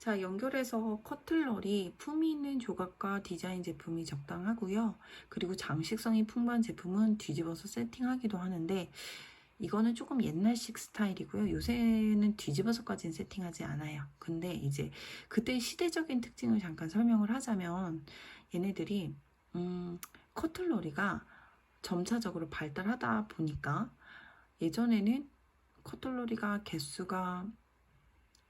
자, 연결해서 커틀러리 품위 있는 조각과 디자인 제품이 적당하고요. 그리고 장식성이 풍부한 제품은 뒤집어서 세팅하기도 하는데 이거는 조금 옛날식 스타일이고요. 요새는 뒤집어서까지는 세팅하지 않아요. 근데 이제 그때 시대적인 특징을 잠깐 설명을 하자면 얘네들이 커틀러리가 점차적으로 발달하다 보니까 예전에는 커틀러리가 개수가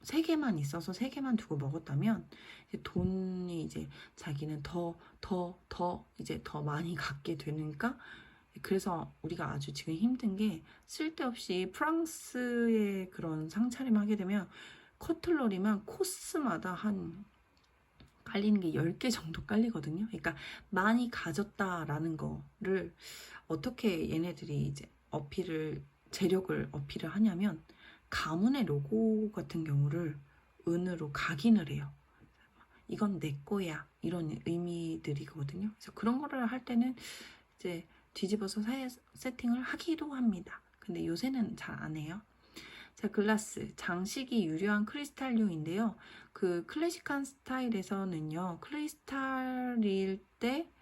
3개만 있어서 3개만 두고 먹었다면 이제 돈이 이제 자기는 더 이제 더 많이 갖게 되니까 그래서 우리가 아주 지금 힘든 게 쓸데없이 프랑스의 그런 상차림 하게 되면 커틀러리만 코스마다 한 깔리는 게 10개 정도 깔리거든요. 그러니까 많이 가졌다라는 거를 어떻게 얘네들이 이제 재력을 어필을 하냐면 가문의 로고 같은 경우를 은으로 각인을 해요. 이건 내 거야. 이런 의미들이거든요. 그래서 그런 거를 할 때는 이제 뒤집어서 세팅을 하기도 합니다. 근데 요새는 잘 안 해요. 자, 글라스. 장식이 유려한 크리스탈류인데요. 그 클래식한 스타일에서는요. 크리스탈일 때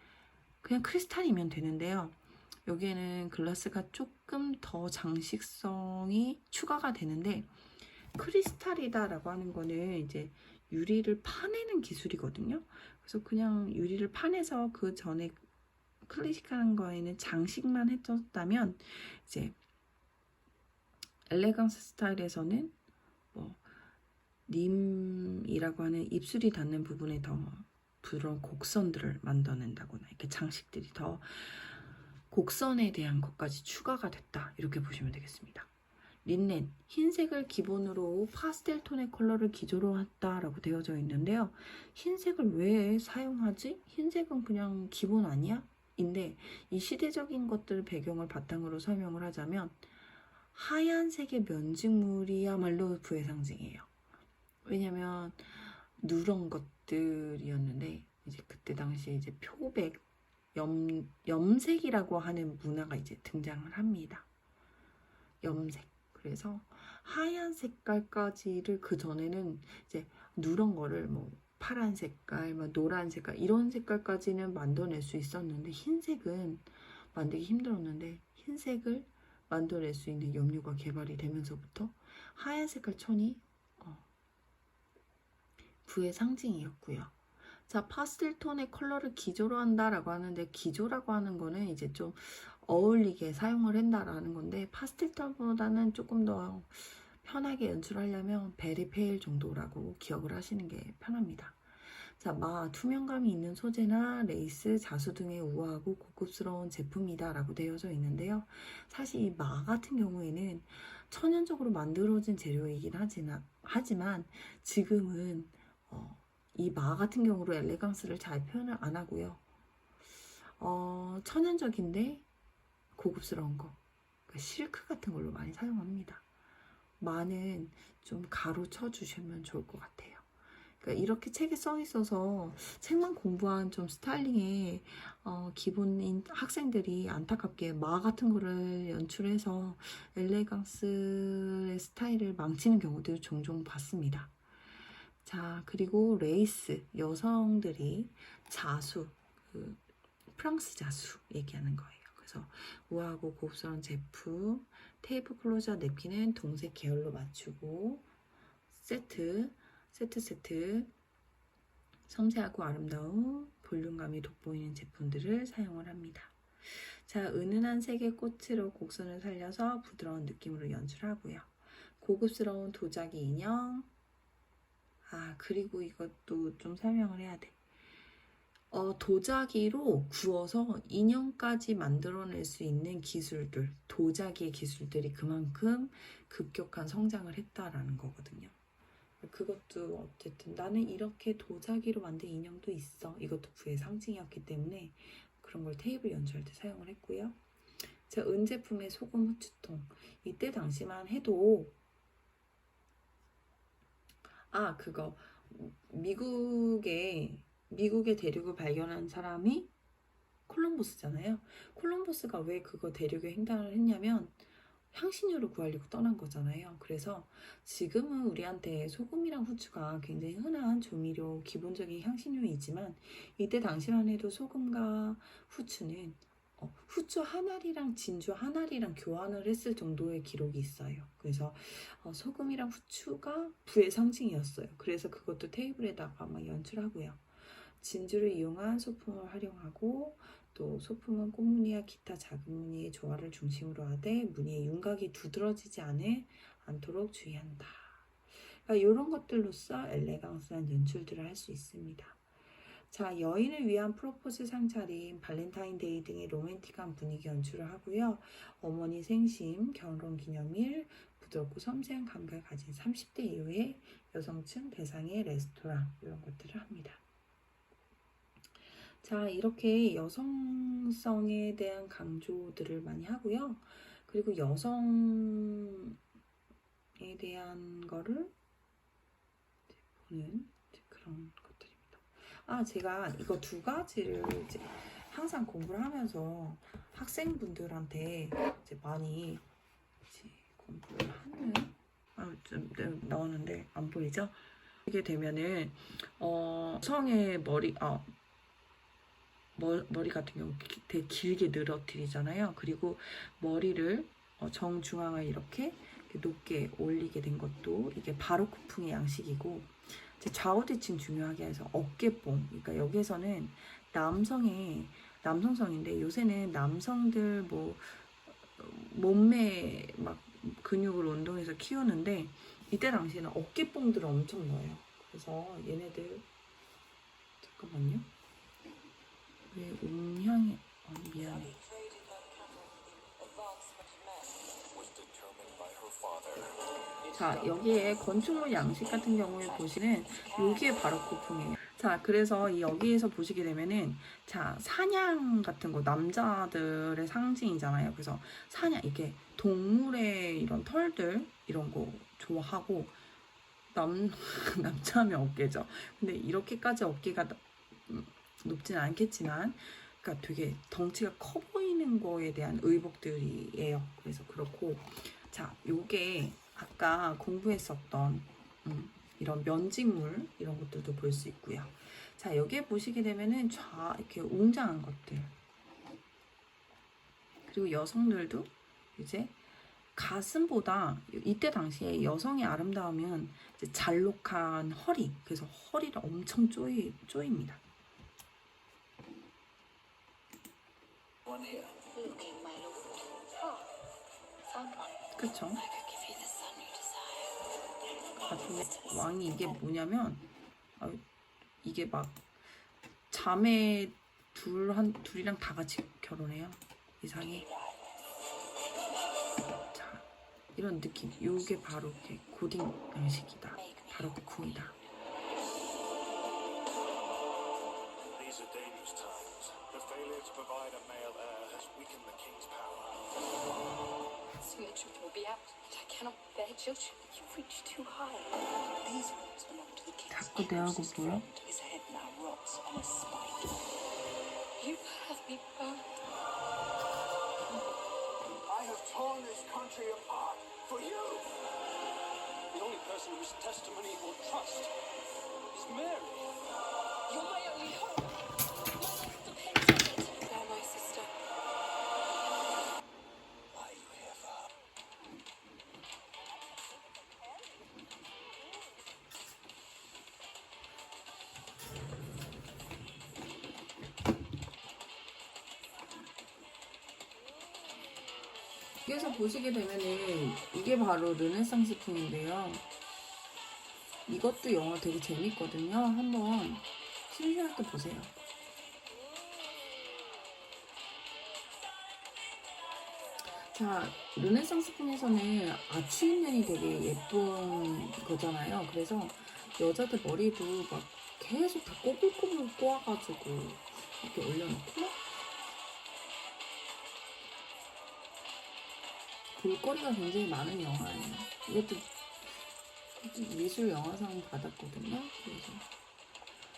그냥 크리스탈이면 되는데요. 여기에는 글라스가 조금 더 장식성이 추가가 되는데 크리스탈이다라고 하는 거는 이제 유리를 파내는 기술이거든요. 그래서 그냥 유리를 파내서 그 전에 클래식한 거에는 장식만 해줬다면 이제 엘레강스 스타일에서는 뭐 님이라고 하는 입술이 닿는 부분에 더 부드러운 곡선들을 만들어낸다거나 이렇게 장식들이 더 곡선에 대한 것까지 추가가 됐다 이렇게 보시면 되겠습니다. 린넨, 흰색을 기본으로 파스텔 톤의 컬러를 기조로 했다라고 되어져 있는데요. 흰색을 왜 사용하지? 흰색은 그냥 기본 아니야? 인데 이 시대적인 것들 배경을 바탕으로 설명을 하자면 하얀색의 면직물이야말로 부의 상징이에요. 왜냐면 누런 것들이었는데 이제 그때 당시에 이제 표백, 염색이라고 하는 문화가 이제 등장을 합니다. 염색. 그래서 하얀 색깔까지를 그 전에는 이제 누런 거를 뭐 파란 색깔, 뭐 노란 색깔 이런 색깔까지는 만들어낼 수 있었는데 흰색은 만들기 힘들었는데 흰색을 만들어낼 수 있는 염료가 개발이 되면서부터 하얀 색깔 천이 부의 상징이었고요. 자, 파스텔 톤의 컬러를 기조로 한다라고 하는데 기조라고 하는 거는 이제 좀 어울리게 사용을 한다라는 건데 파스텔 톤보다는 조금 더 편하게 연출하려면 베리 페일 정도라고 기억을 하시는 게 편합니다. 자, 투명감이 있는 소재나 레이스, 자수 등의 우아하고 고급스러운 제품이다 라고 되어져 있는데요. 사실 이 같은 경우에는 천연적으로 만들어진 재료이긴 하지만 지금은 이 같은 경우로 엘레강스를 잘 표현을 안 하고요. 천연적인데 고급스러운 거, 그러니까 실크 같은 걸로 많이 사용합니다. 마는 좀 가로쳐 주시면 좋을 것 같아요. 그러니까 이렇게 책에 써 있어서 책만 공부한 좀 스타일링에 기본인 학생들이 안타깝게 같은 거를 연출해서 엘레강스의 스타일을 망치는 경우도 종종 봤습니다. 자, 그리고 레이스, 여성들이 자수, 프랑스 자수 얘기하는 거예요. 그래서 우아하고 고급스러운 제품, 테이프 클로저 냅킨은 동색 계열로 맞추고 세트, 섬세하고 아름다운 볼륨감이 돋보이는 제품들을 사용을 합니다. 자, 은은한 색의 꽃으로 곡선을 살려서 부드러운 느낌으로 연출하고요. 고급스러운 도자기 인형, 그리고 이것도 좀 설명을 해야 돼. 도자기로 구워서 인형까지 만들어낼 수 있는 기술들, 도자기의 기술들이 그만큼 급격한 성장을 했다라는 거거든요. 그것도 어쨌든 나는 이렇게 도자기로 만든 인형도 있어. 이것도 부의 상징이었기 때문에 그런 걸 테이블 연주할 때 사용을 했고요. 자, 은제품의 소금 후추통. 이때 당시만 해도 그거 미국의 대륙을 발견한 사람이 콜럼버스잖아요. 콜럼버스가 왜 그거 대륙에 횡단을 했냐면 향신료를 구하려고 떠난 거잖아요. 그래서 지금은 우리한테 소금이랑 후추가 굉장히 흔한 조미료, 기본적인 향신료이지만 이때 당시만 해도 소금과 후추는 후추 한 알이랑 진주 한 알이랑 교환을 했을 정도의 기록이 있어요. 그래서 소금이랑 후추가 부의 상징이었어요. 그래서 그것도 테이블에다가 막 연출하고요. 진주를 이용한 소품을 활용하고 또 소품은 꽃무늬와 기타 작은 무늬의 조화를 중심으로 하되 무늬의 윤곽이 두드러지지 않도록 주의한다. 그러니까 이런 것들로써 엘레강스한 연출들을 할 수 있습니다. 자, 여인을 위한 프로포즈 상차림, 발렌타인데이 등의 로맨틱한 분위기 연출을 하고요. 어머니 생신, 결혼기념일, 부드럽고 섬세한 감각을 가진 30대 이후의 여성층 대상의 레스토랑 이런 것들을 합니다. 자, 이렇게 여성성에 대한 강조들을 많이 하고요. 그리고 여성에 대한 거를 보는 그런 것들입니다. 아, 제가 이거 두 가지를 이제 항상 공부를 하면서 학생분들한테 이제 많이 이제 공부를 하는 좀 나오는데 안 보이죠? 이게 되면은 성의 머리 같은 경우 되게 길게 늘어뜨리잖아요. 그리고 머리를 정중앙을 이렇게 높게 올리게 된 것도 이게 바로크풍의 양식이고, 좌우대칭 중요하게 해서 어깨뽕. 그러니까 여기에서는 남성성인데 요새는 남성들 뭐 몸매 막 근육을 운동해서 키우는데 이때 당시에는 어깨뽕들을 엄청 넣어요. 그래서 얘네들 잠깐만요. 왜 음향이 미안해. 자, 여기에 건축물 양식 같은 경우에 보시는 여기에 바로크풍이에요. 자, 그래서 여기에서 보시게 되면은 자, 사냥 같은 거 남자들의 상징이잖아요. 그래서 사냥, 이게 동물의 이런 털들 이런 거 좋아하고 남자하면 어깨죠. 근데 이렇게까지 어깨가 높진 않겠지만, 그러니까 되게 덩치가 커 보이는 거에 대한 의복들이에요. 그래서 그렇고, 자, 요게 아까 공부했었던 이런 면직물 이런 것들도 볼 수 있고요. 자, 여기에 보시게 되면은 이렇게 웅장한 것들, 그리고 여성들도 이제 가슴보다 이때 당시에 여성의 아름다움은 이제 잘록한 허리, 그래서 허리를 엄청 쪼입니다. 그쵸? 왕이 이게 뭐냐면 이게 막 자매 둘이랑 다 같이 결혼해요. 이상해. 자, 이런 느낌. 요게 바로 이렇게 고딩 양식이다. 바로 쿵이다. 자꾸 내 얼굴 보여? 여기서 보시게 되면은 이게 바로 르네상스풍인데요. 이것도 영화 되게 재밌거든요. 한번 심심할 때 보세요. 자, 르네상스풍에서는 아추인년이 되게 예쁜 거잖아요. 그래서 여자들 머리도 막 계속 다 꼬불꼬불 꼬아가지고 이렇게 올려놓고 볼거리가 굉장히 많은 영화예요. 이것도 미술 영화상 받았거든요. 그래서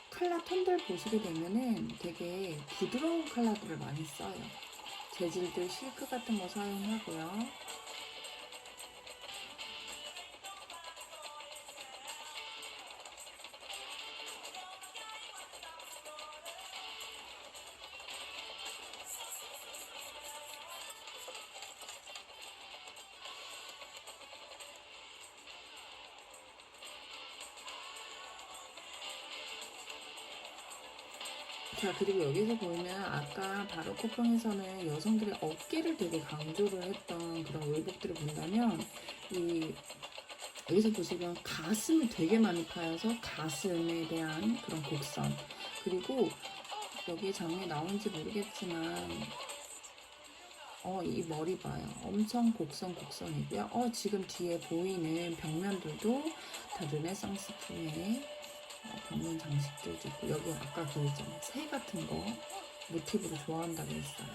컬러 톤들 보시게 되면은 되게 부드러운 컬러들을 많이 써요. 재질들 실크 같은 거 사용하고요. 자, 그리고 여기서 보면 아까 바로코팡에서는 여성들의 어깨를 되게 강조를 했던 그런 의복들을 본다면 여기서 보시면 가슴을 되게 많이 파여서 가슴에 대한 그런 곡선, 그리고 여기 장면이 나오는지 모르겠지만 이 머리 봐요. 엄청 곡선이고요. 지금 뒤에 보이는 벽면들도 다 르네상스 풍의 벽면 장식들도 있고, 여기 아까 그 있잖아요, 새 같은 거 모티브로 좋아한다고 했어요.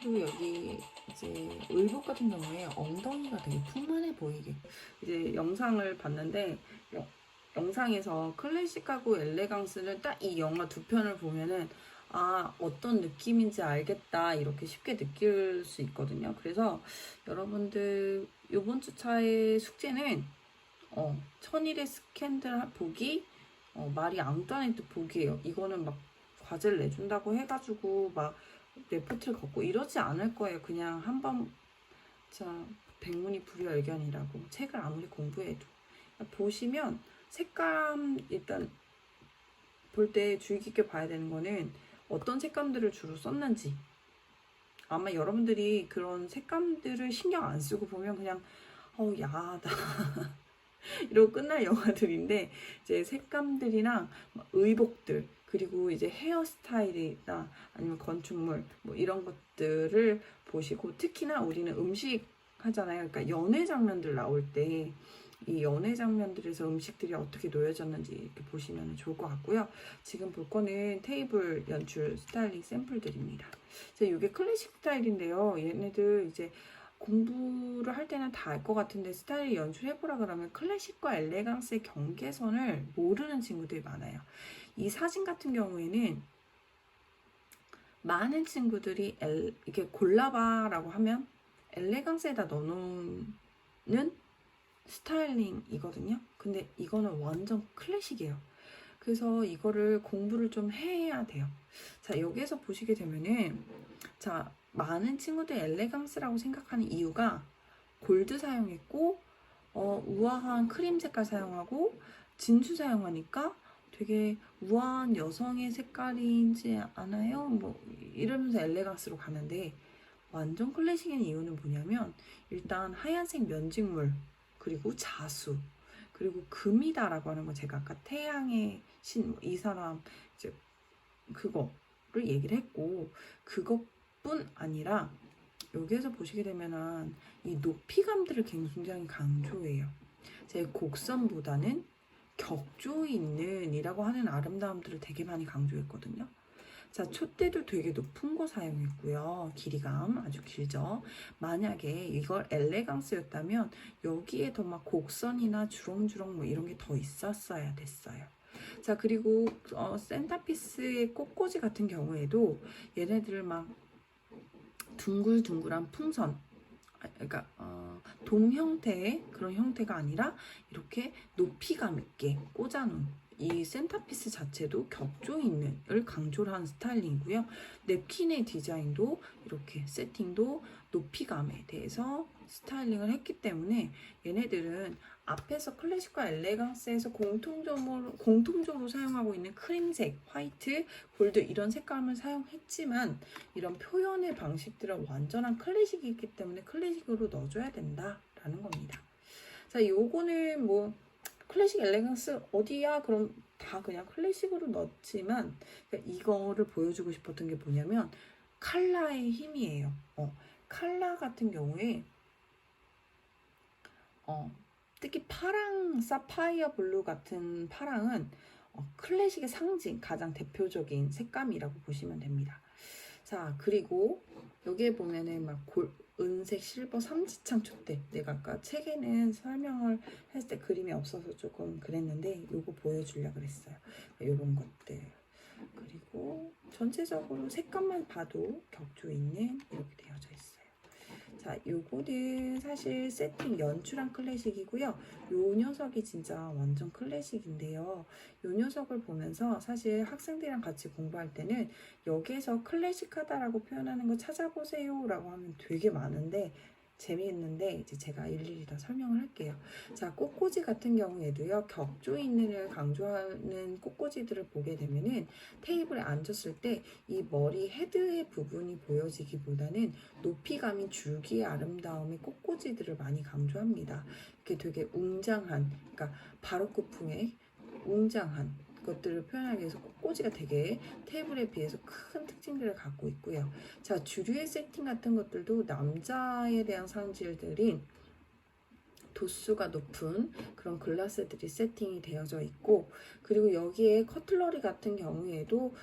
그리고 여기 이제 의복 같은 경우에 엉덩이가 되게 풍만해 보이게, 이제 영상을 봤는데 영상에서 클래식하고 엘레강스는 딱 이 영화 두 편을 보면은 어떤 느낌인지 알겠다, 이렇게 쉽게 느낄 수 있거든요. 그래서 여러분들 이번 주차의 숙제는 천일의 스캔들 보기, 마리 앙뚜아네트 보기예요. 이거는 막 과제를 내준다고 해가지고 막 레포트를 걷고 이러지 않을 거예요. 그냥 한번 백문이 불여일견이라고, 책을 아무리 공부해도 보시면 색감, 일단 볼 때 주의 깊게 봐야 되는 거는 어떤 색감들을 주로 썼는지. 아마 여러분들이 그런 색감들을 신경 안 쓰고 보면 그냥 야하다 이러고 끝날 영화들인데, 이제 색감들이랑 의복들, 그리고 이제 헤어스타일이나 아니면 건축물 뭐 이런 것들을 보시고, 특히나 우리는 음식 하잖아요. 그러니까 연애 장면들 나올 때 이 연애 장면들에서 음식들이 어떻게 놓여졌는지 이렇게 보시면 좋을 것 같고요. 지금 볼 거는 테이블 연출 스타일링 샘플들입니다. 이게 클래식 스타일인데요. 얘네들 이제 공부를 할 때는 다 알 것 같은데 스타일 연출해보라 그러면 클래식과 엘레강스의 경계선을 모르는 친구들이 많아요. 이 사진 같은 경우에는 많은 친구들이 이게 골라봐라고 하면 엘레강스에다 넣어놓는 스타일링이거든요. 근데 이거는 완전 클래식이에요. 그래서 이거를 공부를 좀 해야 돼요. 자, 여기에서 보시게 되면은, 자, 많은 친구들이 엘레강스라고 생각하는 이유가 골드 사용했고, 우아한 크림 색깔 사용하고, 진주 사용하니까 되게 우아한 여성의 색깔이지 않아요? 뭐, 이러면서 엘레강스로 가는데, 완전 클래식인 이유는 뭐냐면, 일단 하얀색 면직물, 그리고 자수, 그리고 금이다라고 하는 건 제가 아까 태양의 신, 이 사람 이제 그거를 얘기를 했고, 그것뿐 아니라 여기에서 보시게 되면은 이 높이감들을 굉장히 강조해요. 제 곡선보다는 격조 있는 이라고 하는 아름다움들을 되게 많이 강조했거든요. 자, 촛대도 되게 높은 거 사용했고요. 길이감 아주 길죠. 만약에 이걸 엘레강스였다면 여기에 더 막 곡선이나 주렁주렁 뭐 이런 게 더 있었어야 됐어요. 자, 그리고 센터피스의 꽃꽂이 같은 경우에도 얘네들 막 둥글둥글한 풍선, 그러니까 돔 형태의 그런 형태가 아니라 이렇게 높이감 있게 꽂아놓은 이 센터피스 자체도 격조 있는을 강조를 하는 스타일링이고요. 냅킨의 디자인도 이렇게 세팅도 높이감에 대해서 스타일링을 했기 때문에 얘네들은 앞에서 클래식과 엘레강스에서 공통적으로 사용하고 있는 크림색, 화이트, 골드 이런 색감을 사용했지만 이런 표현의 방식들은 완전한 클래식이기 때문에 클래식으로 넣어줘야 된다라는 겁니다. 자, 요거는 뭐 클래식 엘레강스 어디야? 그럼 다 그냥 클래식으로 넣지만, 그러니까 이거를 보여주고 싶었던 게 뭐냐면 컬러의 힘이에요. 컬러 같은 경우에 특히 파랑, 사파이어 블루 같은 파랑은 클래식의 상징, 가장 대표적인 색감이라고 보시면 됩니다. 자, 그리고 여기에 보면은 막 은색, 실버, 삼지창 촛대. 내가 아까 책에는 설명을 했을 때 그림이 없어서 조금 그랬는데 요거 보여주려고 그랬어요. 요런 것들. 그리고 전체적으로 색감만 봐도 격조 있는 이렇게 되어져 있어요. 자, 요거는 사실 세팅 연출한 클래식이고요. 요 녀석이 진짜 완전 클래식인데요. 요 녀석을 보면서 사실 학생들이랑 같이 공부할 때는 여기에서 클래식하다라고 표현하는 거 찾아보세요 라고 하면 되게 많은데 재미있는데 이제 제가 일일이 다 설명을 할게요. 자, 꽃꽂이 같은 경우에도요. 격조 있는을 강조하는 꽃꽂이들을 보게 되면은 테이블에 앉았을 때 이 머리 헤드의 부분이 보여지기보다는 높이감인 줄기의 아름다움의 꽃꽂이들을 많이 강조합니다. 이렇게 되게 웅장한, 그러니까 바로크풍의 웅장한 것들을 표현하기 위해서 꽃꽂이가 되게 테이블에 비해서 큰 특징들을 갖고 있고요. 자, 주류의 세팅 같은 것들도 남자에 대한 상징들인 도수가 높은 그런 글라스들이 세팅이 되어져 있고, 그리고 여기에 커틀러리 같은 경우에도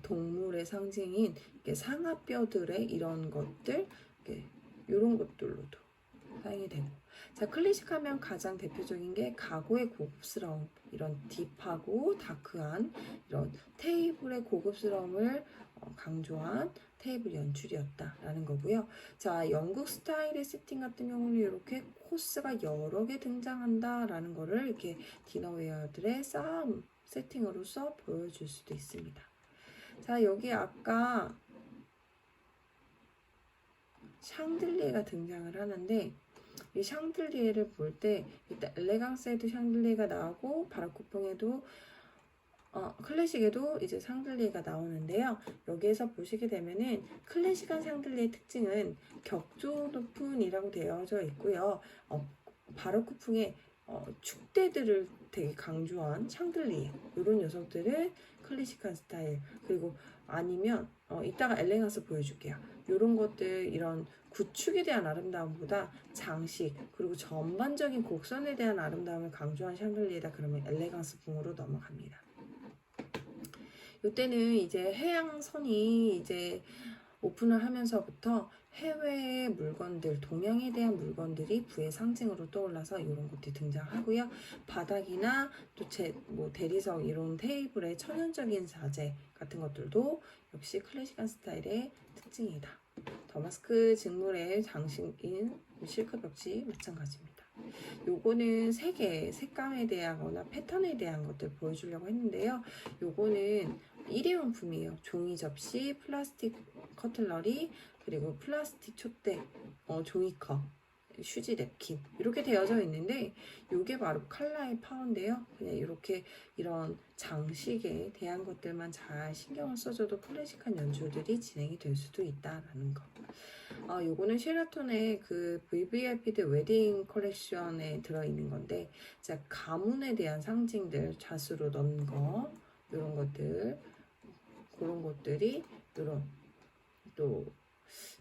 동물의 상징인 상아뼈들의 이런 것들, 이런 것들로도 사용이 되고. 자, 클래식하면 가장 대표적인 게 가구의 고급스러움, 이런 딥하고 다크한 이런 테이블의 고급스러움을 강조한 테이블 연출이었다라는 거고요. 자, 영국 스타일의 세팅 같은 경우는 이렇게 코스가 여러 개 등장한다라는 거를 이렇게 디너웨어들의 싸움 세팅으로서 보여줄 수도 있습니다. 자, 여기 아까 샹들리에가 등장을 하는데, 이 샹들리에를 볼 때 일단 엘레강스에도 샹들리에가 나오고 바로크풍에도 클래식에도 이제 샹들리에가 나오는데요. 여기에서 보시게 되면은 클래식한 샹들리에의 특징은 격조 높은이라고 되어져 있고요. 바로크풍의 축대들을 되게 강조한 샹들리에, 이런 녀석들은 클래식한 스타일. 그리고 아니면 이따가 엘레강스 보여줄게요. 이런 것들, 이런 구축에 대한 아름다움보다 장식 그리고 전반적인 곡선에 대한 아름다움을 강조한 샹들리에다 그러면 엘레강스 풍으로 넘어갑니다. 이때는 이제 해양선이 이제 오픈을 하면서부터 해외의 물건들, 동양에 대한 물건들이 부의 상징으로 떠올라서 이런 것들이 등장하고요. 바닥이나 또 대리석 이런 테이블의 천연적인 자재 같은 것들도 역시 클래식한 스타일의 특징이다. 더마스크 직물의 장식인 실크 벽지 마찬가지입니다. 요거는 색의 색감에 대하거나 패턴에 대한 것들 보여주려고 했는데요. 요거는 일회용품이에요. 종이 접시, 플라스틱 커틀러리, 그리고 플라스틱 촛대, 종이컵, 휴지 냅킨 이렇게 되어져 있는데, 요게 바로 칼라의 파워인데요. 그냥 이렇게 이런 장식에 대한 것들만 잘 신경을 써줘도 클래식한 연주들이 진행이 될 수도 있다라는 거. 요거는 쉐라톤의 그 VVIP 드 웨딩 컬렉션에 들어있는 건데, 자, 가문에 대한 상징들 자수로 넣는 거, 이런 것들, 그런 것들이 이런 또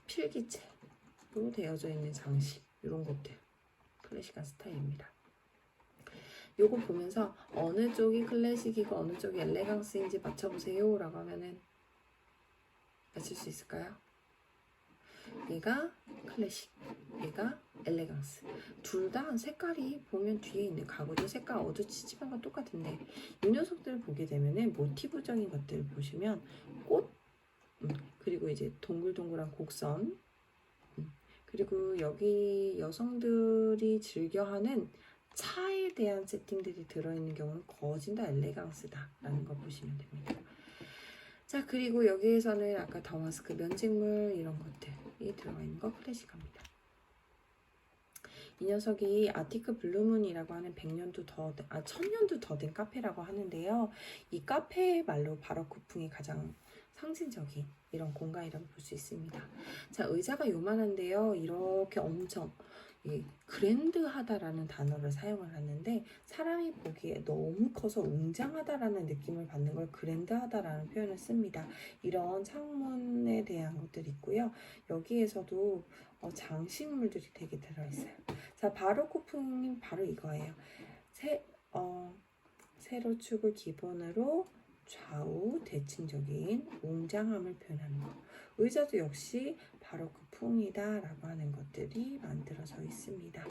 필기체로 되어져 있는 장식, 이런 것들 클래식한 스타일입니다. 요거 보면서 어느 쪽이 클래식이고 어느 쪽이 엘레강스인지 맞춰보세요 라고 하면은 맞출 수 있을까요? 얘가 클래식, 얘가 엘레강스. 둘 다 색깔이 보면 뒤에 있는 가구도 색깔 어두치집한 건 똑같은데, 이 녀석들을 보게 되면은 모티브적인 것들을 보시면 꽃, 그리고 이제 동글동글한 곡선, 그리고 여기 여성들이 즐겨하는 차에 대한 세팅들이 들어있는 경우는 거진 다 엘레강스다 라는 거 보시면 됩니다. 자, 그리고 여기에서는 아까 더마스크 면직물 이런 것들이 들어가 있는 거 클래식합니다. 이 녀석이 아티크 블루문이라고 하는 1000년도 더 된 카페라고 하는데요. 이 카페의 말로 바로크풍이 가장 상징적인 이런 공간이라고 볼 수 있습니다. 자, 의자가 요만한데요. 이렇게 엄청 그랜드하다라는 단어를 사용을 하는데, 사람이 보기에 너무 커서 웅장하다라는 느낌을 받는 걸 그랜드하다라는 표현을 씁니다. 이런 창문에 대한 것들이 있고요. 여기에서도 장식물들이 되게 들어있어요. 자, 바로크풍이 바로 이거예요. 세로 축을 기본으로 좌우 대칭적인 웅장함을 표현하는 것. 의자도 역시 바로크 풍이다 라고 하는 것들이 만들어져 있습니다.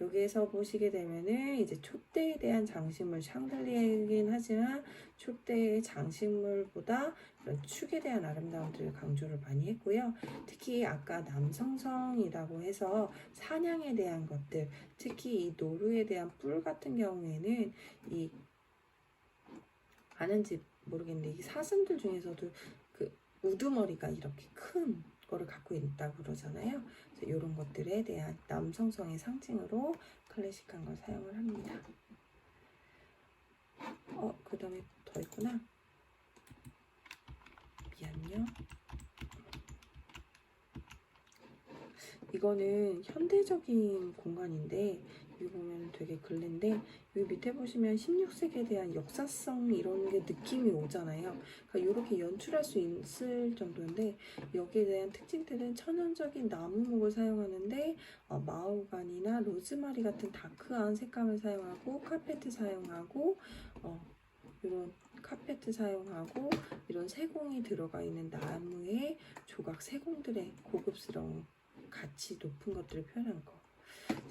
여기에서 보시게 되면은 이제 촛대에 대한 장식물, 샹들리에긴 하지만 촛대의 장식물보다 이런 축에 대한 아름다움들을 강조를 많이 했고요. 특히 아까 남성성이라고 해서 사냥에 대한 것들, 특히 이 노루에 대한 뿔 같은 경우에는 이 아는지 모르겠는데 이 사슴들 중에서도 그 우두머리가 이렇게 큰 거를 갖고 있다고 그러잖아요. 그래서 이런 것들에 대한 남성성의 상징으로 클래식한 걸 사용을 합니다. 그 다음에 더 있구나. 미안요. 이거는 현대적인 공간인데 여기 보면 되게 글랜데 여기 밑에 보시면 16세기에 대한 역사성 이런 게 느낌이 오잖아요. 그러니까 이렇게 연출할 수 있을 정도인데 여기에 대한 특징들은 천연적인 나무목을 사용하는데 마호가니나 로즈마리 같은 다크한 색감을 사용하고 카페트 사용하고 이런 카페트 사용하고 이런 세공이 들어가 있는 나무의 조각 세공들의 고급스러운 가치 높은 것들을 표현한 거.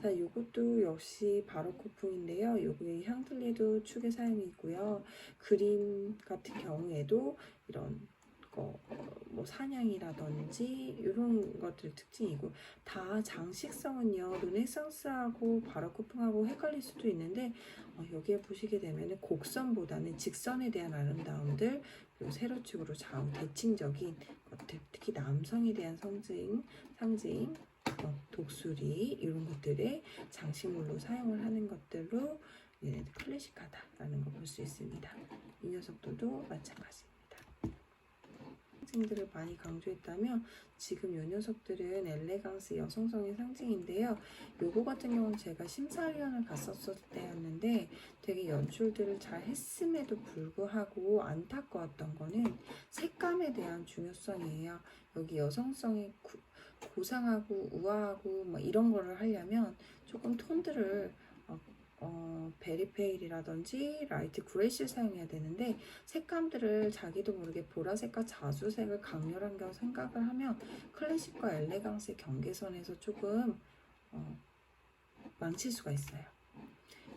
자, 이것도 역시 바로크풍인데요. 여기 향들리도 축의 사용이 있고요. 그림 같은 경우에도 이런 거, 뭐 사냥이라든지 이런 것들 특징이고 다 장식성은요 르네상스하고 바로크풍하고 헷갈릴 수도 있는데 여기에 보시게 되면 곡선보다는 직선에 대한 아름다움들 그리고 세로축으로 좌우 대칭적인 것들 특히 남성에 대한 상징 독수리 이런 것들의 장식물로 사용을 하는 것들로 얘네들 클래식하다라는 걸 볼 수 있습니다. 이 녀석들도 마찬가지입니다. 상징들을 많이 강조했다면 지금 이 녀석들은 엘레강스 여성성의 상징인데요. 요거 같은 경우는 제가 심사위원을 갔었을 때였는데 되게 연출들을 잘 했음에도 불구하고 안타까웠던 거는 색감에 대한 중요성이에요. 여기 여성성의 고상하고 우아하고 뭐 이런 거를 하려면 조금 톤들을 베리페일이라든지 라이트 그레이시를 사용해야 되는데 색감들을 자기도 모르게 보라색과 자주색을 강렬한 경 생각을 하면 클래식과 엘레강스의 경계선에서 조금 망칠 수가 있어요.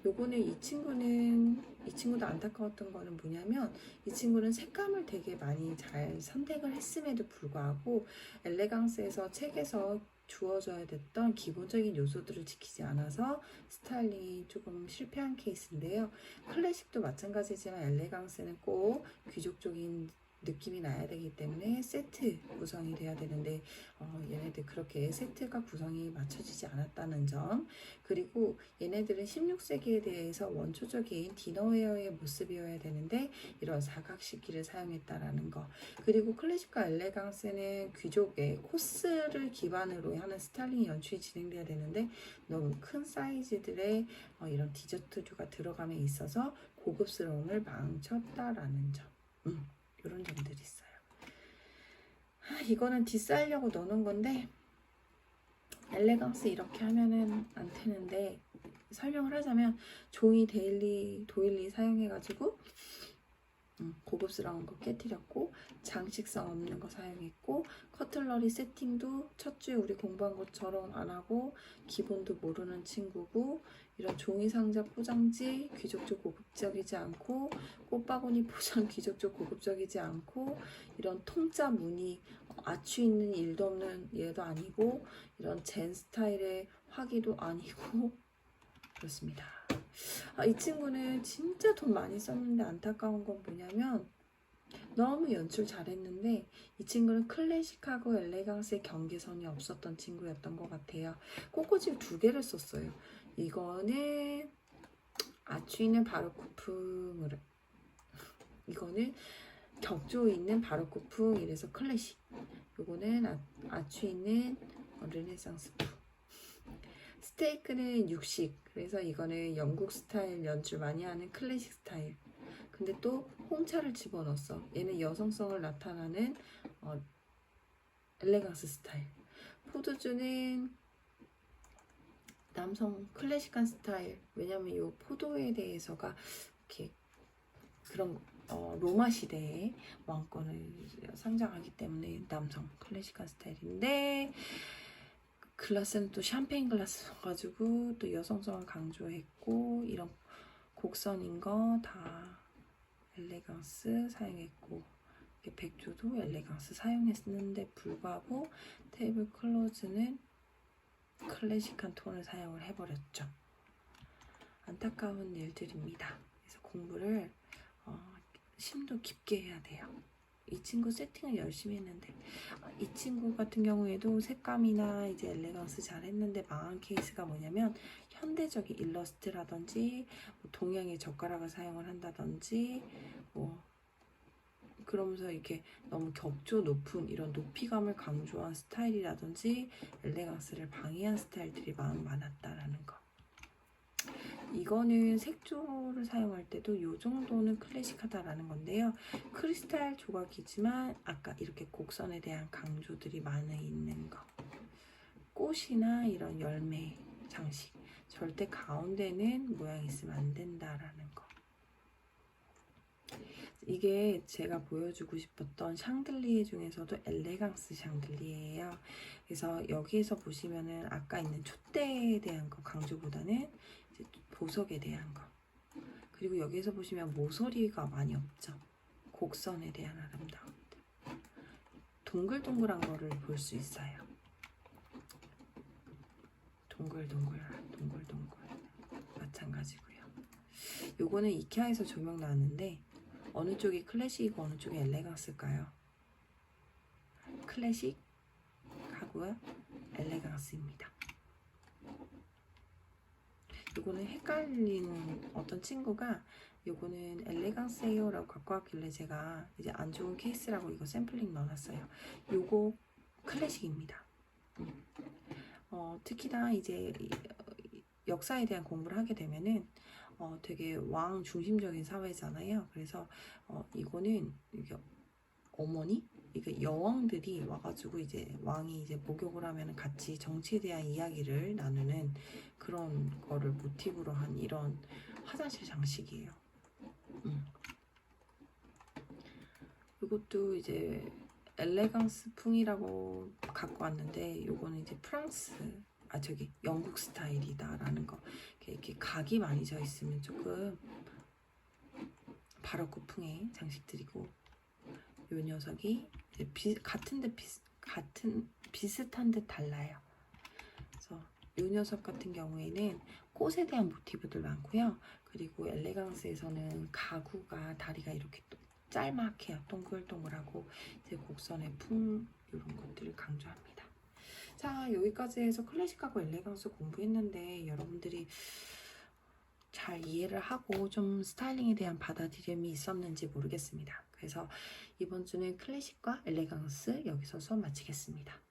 요거는 이 친구도 안타까웠던 거는 뭐냐면 이 친구는 색감을 되게 많이 잘 선택을 했음에도 불구하고 엘레강스에서 책에서 주어져야 됐던 기본적인 요소들을 지키지 않아서 스타일링이 조금 실패한 케이스인데요. 클래식도 마찬가지지만 엘레강스는 꼭 귀족적인 느낌이 나야 되기 때문에 세트 구성이 돼야 되는데 얘네들 그렇게 세트가 구성이 맞춰지지 않았다는 점 그리고 얘네들은 16세기에 대해서 원초적인 디너웨어의 모습이어야 되는데 이런 사각식기를 사용했다라는 거 그리고 클래식과 엘레강스는 귀족의 코스를 기반으로 하는 스타일링 연출이 진행돼야 되는데 너무 큰 사이즈들의 이런 디저트류가 들어감에 있어서 고급스러움을 망쳤다라는 점 이런 점들이 있어요. 이거는 디스하려고 넣는 건데 엘레강스 이렇게 하면은 안 되는데 설명을 하자면 종이 도일리 사용해가지고 고급스러운 거 깨뜨렸고 장식성 없는 거 사용했고 커틀러리 세팅도 첫 주에 우리 공부한 것처럼 안 하고 기본도 모르는 친구고 이런 종이 상자 포장지 귀족적 고급적이지 않고 꽃바구니 포장 귀족적 고급적이지 않고 이런 통짜 무늬 아추 있는 일도 없는 얘도 아니고 이런 젠 스타일의 화기도 아니고 그렇습니다. 이 친구는 진짜 돈 많이 썼는데 안타까운 건 뭐냐면 너무 연출 잘했는데 이 친구는 클래식하고 엘레강스의 경계선이 없었던 친구였던 것 같아요. 꽃꽂이 2개를 썼어요. 이거는 아추 있는 바로크풍을 이거는 격조 있는 바로크풍 이래서 클래식 이거는 아추 있는 르네상스풍 스테이크는 육식 그래서 이거는 영국 스타일 연출 많이 하는 클래식 스타일 근데 또 홍차를 집어넣었어 얘는 여성성을 나타나는 엘레강스 스타일 포도주는 남성 클래식한 스타일 왜냐면 이 포도에 대해서가 이렇게 그런 로마 시대의 왕권을 상징하기 때문에 남성 클래식한 스타일인데, 글라스는 또 샴페인 글라스여가지고 또 여성성을 강조했고, 이런 곡선인 거 다 엘레강스 사용했고, 백조도 엘레강스 사용했는데 불구하고 테이블 클로즈는 클래식한 톤을 사용을 해버렸죠. 안타까운 일들입니다. 그래서 공부를 심도 깊게 해야 돼요. 이 친구 세팅을 열심히 했는데, 이 친구 같은 경우에도 색감이나 이제 엘레강스 잘 했는데 망한 케이스가 뭐냐면, 현대적인 일러스트라든지 뭐 동양의 젓가락을 사용을 한다든지 뭐 그러면서 이렇게 너무 격조 높은 이런 높이감을 강조한 스타일이라든지 엘레강스를 방해한 스타일들이 많았다라는 거. 이거는 색조를 사용할 때도 이 정도는 클래식하다라는 건데요. 크리스탈 조각이지만 아까 이렇게 곡선에 대한 강조들이 많이 있는 거. 꽃이나 이런 열매 장식. 절대 가운데는 모양이 있으면 안 된다라는 거. 이게 제가 보여주고 싶었던 샹들리에 중에서도 엘레강스 샹들리에예요. 그래서 여기에서 보시면은 아까 있는 촛대에 대한 거 강조보다는 이제 보석에 대한 거. 그리고 여기에서 보시면 모서리가 많이 없죠. 곡선에 대한 아름다움. 동글동글한 거를 볼 수 있어요. 동글동글. 마찬가지고요. 요거는 이케아에서 조명 나왔는데 어느 쪽이 클래식이고 어느 쪽이 엘레강스일까요? 클래식 하고요. 엘레강스입니다. 요거는 헷갈리는 어떤 친구가 요거는 엘레강스예요 라고 갖고 왔길래 제가 이제 안 좋은 케이스라고 이거 샘플링 넣어놨어요. 요거 클래식입니다. 특히나 이제 역사에 대한 공부를 하게 되면은 되게 왕 중심적인 사회잖아요. 그래서 이거는 이게 어머니, 이게 여왕들이 와가지고 이제 왕이 이제 목욕을 하면 같이 정치에 대한 이야기를 나누는 그런 거를 모티브로 한 이런 화장실 장식이에요. 이것도 이제 엘레강스 풍이라고 갖고 왔는데, 이거는 이제 프랑스, 영국 스타일이다라는 거. 이렇게 각이 많이 져 있으면 조금 바로크 풍의 장식들이고, 이 녀석이 비슷한 듯 달라요. 그래서 이 녀석 같은 경우에는 꽃에 대한 모티브들 많고요. 그리고 엘레강스에서는 가구가 다리가 이렇게 또 짤막해요. 동글동글하고 이제 곡선의 풍 이런 것들을 강조합니다. 자, 여기까지 해서 클래식하고 엘레강스 공부했는데 여러분들이 잘 이해를 하고 좀 스타일링에 대한 받아들임이 있었는지 모르겠습니다. 그래서 이번 주는 클래식과 엘레강스 여기서 수업 마치겠습니다.